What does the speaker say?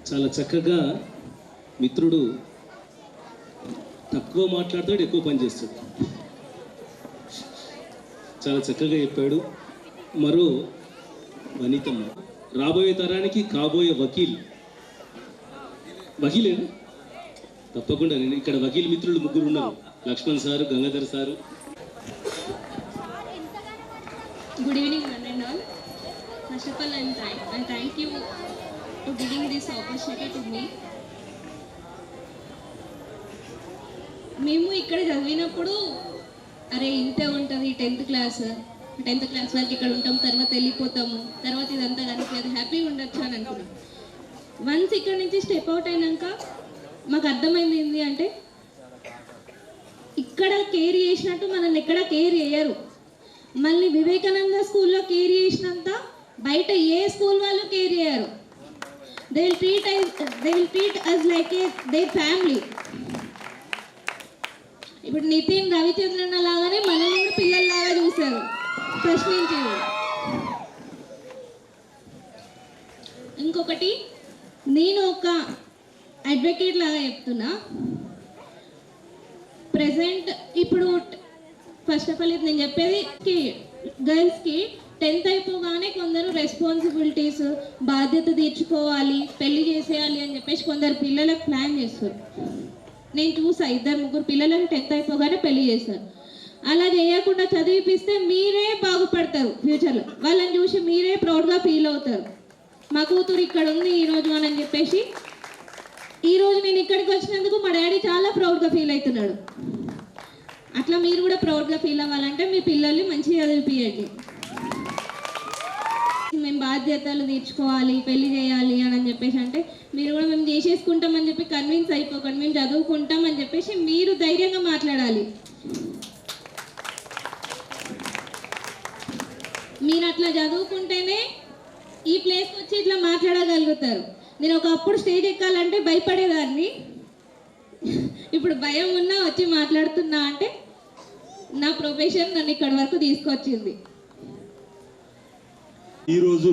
చాలా చక్కగా మిత్రుడు తక్కువ మాట్లాడతాడు, ఎక్కువ పని చేస్తాడు. చాలా చక్కగా చెప్పాడు. మరో వనితమ్మ రాబోయే తరానికి కాబోయే వకీలేనా? తప్పకుండా. నేను ఇక్కడ వకీల్ మిత్రులు ముగ్గురు ఉన్నారు, Lakshman sir, Gangadhar sir. Good evening, one and all. First of all, I thank you for giving this opportunity to me. మేము ఇక్కడ చదివినప్పుడు అరే ఇంతే ఉంటుంది 10th క్లాస్ వరకు ఇక్కడ ఉంటాం, తర్వాత వెళ్ళిపోతాము, తర్వాత ఇదంతా కనిపించదు, హ్యాపీగా ఉండొచ్చు అని అనుకున్నాం. వన్స్ ఇక్కడ నుంచి స్టెప్ అవుట్ అయినాక మాకు అర్థమైంది ఏంటి అంటే ఇక్కడ కేర్ చేసినట్టు మనల్ని ఎక్కడ కేర్ చేయరు. మళ్ళీ వివేకానంద స్కూల్లో కేర్ చేసినంత బయట ఏ స్కూల్ వాళ్ళు కేర్ చేయరు. They will treat us like the family. ఇప్పుడు నితిన్, రవిచంద్రన్ లాగానే మనల్ని కూడా పిల్లల్లాగా చూశారు, ప్రశ్నించారు. ఇంకొకటి, నేను ఒక అడ్వకేట్ లాగా చెప్తున్నా. ప్రజెంట్ ఇప్పుడు ఫస్ట్ ఆఫ్ ఆల్ ఇది నేను చెప్పేది గర్ల్స్కి 10th అయిపోగానే కొందరు రెస్పాన్సిబిలిటీస్, బాధ్యత తీర్చుకోవాలి, పెళ్లి చేసేయాలి అని చెప్పేసి కొందరు పిల్లలకు ప్లాన్ చేస్తారు. నేను చూసా 2-3 పిల్లలను 10th అయిపోగానే పెళ్లి చేస్తారు. అలా చేయకుండా చదివిపిస్తే మీరే బాగుపడతారు ఫ్యూచర్లో. వాళ్ళని చూసి మీరే ప్రౌడ్గా ఫీల్ అవుతారు, మా కూతురు ఇక్కడ ఉంది ఈరోజు అని చెప్పేసి. ఈరోజు నేను ఇక్కడికి వచ్చినందుకు మా డాడీ చాలా ప్రౌడ్గా ఫీల్ అవుతున్నాడు. అట్లా మీరు కూడా ప్రౌడ్గా ఫీల్ అవ్వాలంటే మీ పిల్లల్ని మంచిగా చదివిపియండి. మేము బాధ్యతలు తీర్చుకోవాలి, పెళ్లి చేయాలి అని చెప్పేసి అంటే మీరు కూడా మేము చేసేసుకుంటామని చెప్పి కన్విన్స్ అయిపోకండి. మేము చదువుకుంటామని చెప్పేసి మీరు ధైర్యంగా మాట్లాడాలి. మీరు అట్లా చదువుకుంటేనే ఈ ప్లేస్కి వచ్చి ఇట్లా మాట్లాడగలుగుతారు. నేను ఒకప్పుడు స్టేజ్ ఎక్కాలంటే భయపడేదాన్ని, ఇప్పుడు భయం ఉన్నా వచ్చి మాట్లాడుతున్నా అంటే నా ప్రొఫెషన్ నన్ను ఇక్కడి వరకు తీసుకొచ్చింది. ఈరోజు